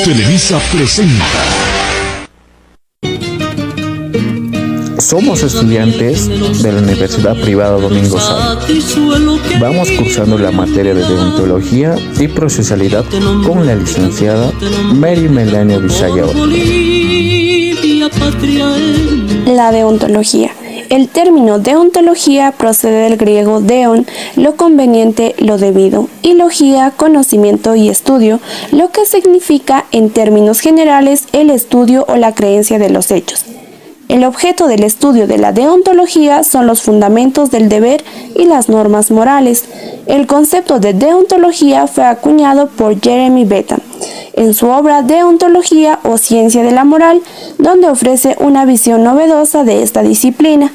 Televisa presenta. Somos estudiantes de la Universidad Privada Domingo Sal. Vamos cursando la materia de deontología y procesalidad con la licenciada Mary Melania Visayaola. La deontología. El término deontología procede del griego deon, lo conveniente, lo debido, y logía, conocimiento y estudio, lo que significa en términos generales el estudio o la creencia de los hechos. El objeto del estudio de la deontología son los fundamentos del deber y las normas morales. El concepto de deontología fue acuñado por Jeremy Bentham en su obra Deontología o Ciencia de la Moral, donde ofrece una visión novedosa de esta disciplina.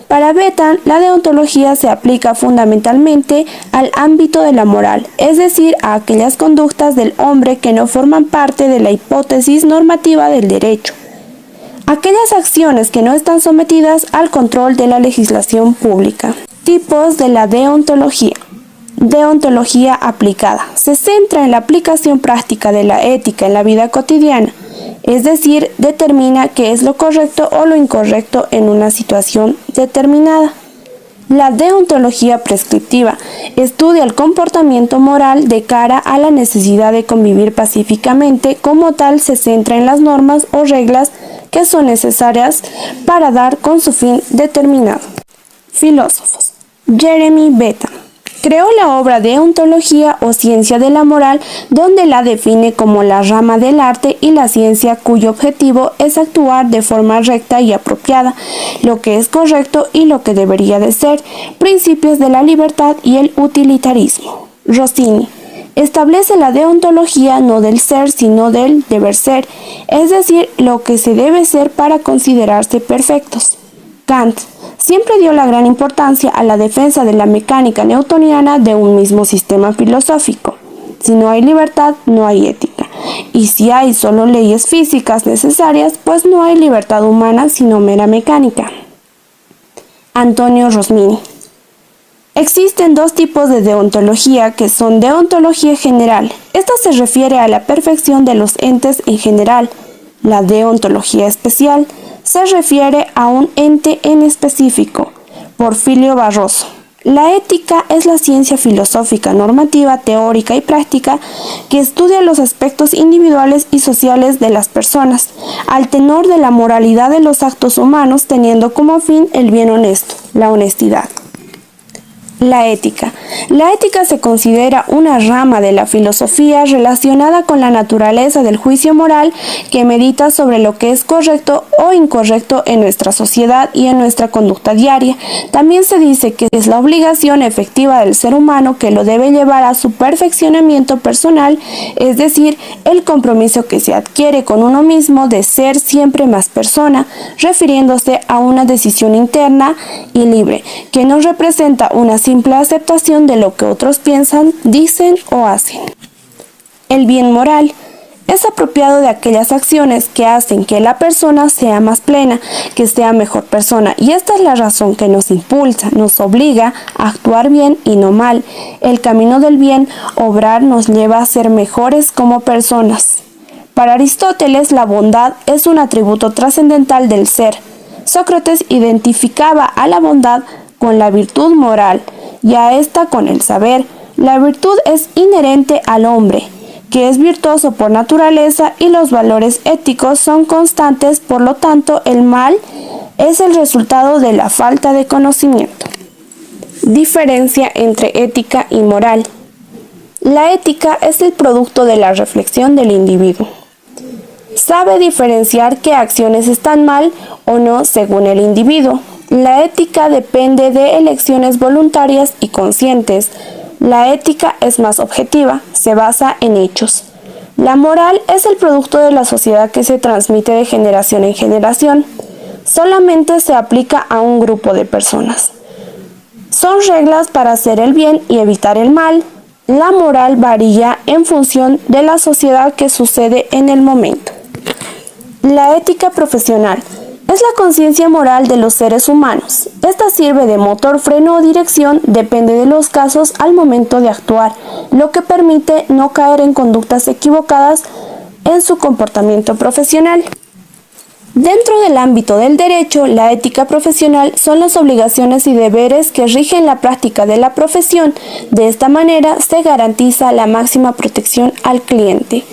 Para Bentham, la deontología se aplica fundamentalmente al ámbito de la moral, es decir, a aquellas conductas del hombre que no forman parte de la hipótesis normativa del derecho. Aquellas acciones que no están sometidas al control de la legislación pública. Tipos de la deontología. Deontología aplicada. Se centra en la aplicación práctica de la ética en la vida cotidiana, es decir, determina qué es lo correcto o lo incorrecto en una situación determinada. La deontología prescriptiva estudia el comportamiento moral de cara a la necesidad de convivir pacíficamente. Como tal, se centra en las normas o reglas que son necesarias para dar con su fin determinado. Filósofos. Jeremy Bentham creó la obra Deontología o Ciencia de la Moral, donde la define como la rama del arte y la ciencia cuyo objetivo es actuar de forma recta y apropiada, lo que es correcto y lo que debería de ser, principios de la libertad y el utilitarismo. Rossini establece la deontología no del ser sino del deber ser, es decir, lo que se debe ser para considerarse perfectos. Kant siempre dio la gran importancia a la defensa de la mecánica newtoniana de un mismo sistema filosófico. Si no hay libertad, no hay ética. Y si hay solo leyes físicas necesarias, pues no hay libertad humana sino mera mecánica. Antonio Rosmini. Existen dos tipos de deontología que son deontología general. Esta se refiere a la perfección de los entes en general. La deontología especial se refiere a un ente en específico. Porfirio Barroso. La ética es la ciencia filosófica, normativa, teórica y práctica que estudia los aspectos individuales y sociales de las personas, al tenor de la moralidad de los actos humanos, teniendo como fin el bien honesto, la honestidad. La ética. La ética se considera una rama de la filosofía relacionada con la naturaleza del juicio moral que medita sobre lo que es correcto o incorrecto en nuestra sociedad y en nuestra conducta diaria. También se dice que es la obligación efectiva del ser humano que lo debe llevar a su perfeccionamiento personal, es decir, el compromiso que se adquiere con uno mismo de ser siempre más persona, refiriéndose a una decisión interna y libre, que no representa una simple aceptación de lo que otros piensan, dicen o hacen. El bien moral es apropiado de aquellas acciones que hacen que la persona sea más plena, que sea mejor persona, y esta es la razón que nos impulsa, nos obliga a actuar bien y no mal. El camino del bien obrar nos lleva a ser mejores como personas. Para Aristóteles, la bondad es un atributo trascendental del ser. Sócrates identificaba a la bondad con la virtud moral y a esta con el saber. La virtud es inherente al hombre, que es virtuoso por naturaleza, y los valores éticos son constantes, por lo tanto el mal es el resultado de la falta de conocimiento. Diferencia entre ética y moral. La ética es el producto de la reflexión del individuo. Sabe diferenciar qué acciones están mal o no según el individuo. La ética depende de elecciones voluntarias y conscientes. La ética es más objetiva, se basa en hechos. La moral es el producto de la sociedad que se transmite de generación en generación. Solamente se aplica a un grupo de personas. Son reglas para hacer el bien y evitar el mal. La moral varía en función de la sociedad que sucede en el momento. La ética profesional es la conciencia moral de los seres humanos. Esta sirve de motor, freno o dirección, depende de los casos al momento de actuar, lo que permite no caer en conductas equivocadas en su comportamiento profesional. Dentro del ámbito del derecho, la ética profesional son las obligaciones y deberes que rigen la práctica de la profesión. De esta manera se garantiza la máxima protección al cliente.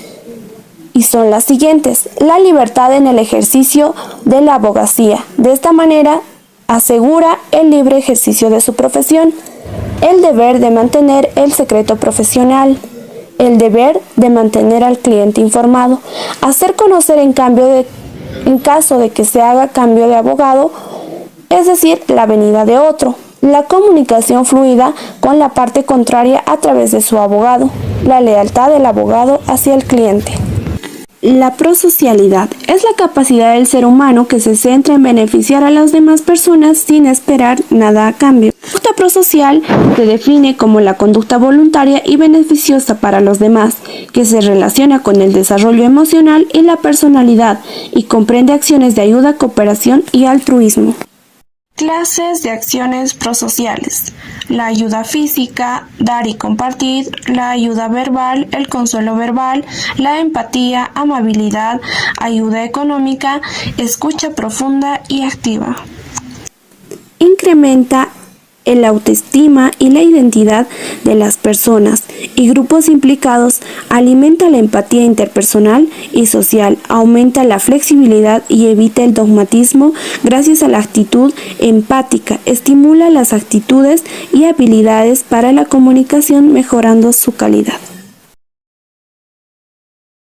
Y son las siguientes: la libertad en el ejercicio de la abogacía. De esta manera asegura el libre ejercicio de su profesión. El deber de mantener el secreto profesional. El deber de mantener al cliente informado. Hacer conocer en caso de que se haga cambio de abogado, es decir, la venida de otro. La comunicación fluida con la parte contraria a través de su abogado. La lealtad del abogado hacia el cliente. La prosocialidad es la capacidad del ser humano que se centra en beneficiar a las demás personas sin esperar nada a cambio. La conducta prosocial se define como la conducta voluntaria y beneficiosa para los demás, que se relaciona con el desarrollo emocional y la personalidad y comprende acciones de ayuda, cooperación y altruismo. Clases de acciones prosociales: la ayuda física, dar y compartir; la ayuda verbal, el consuelo verbal; la empatía, amabilidad; ayuda económica, escucha profunda y activa. Incrementa el autoestima y la identidad de las personas y grupos implicados, alimenta la empatía interpersonal y social, aumenta la flexibilidad y evita el dogmatismo gracias a la actitud empática, estimula las actitudes y habilidades para la comunicación, mejorando su calidad.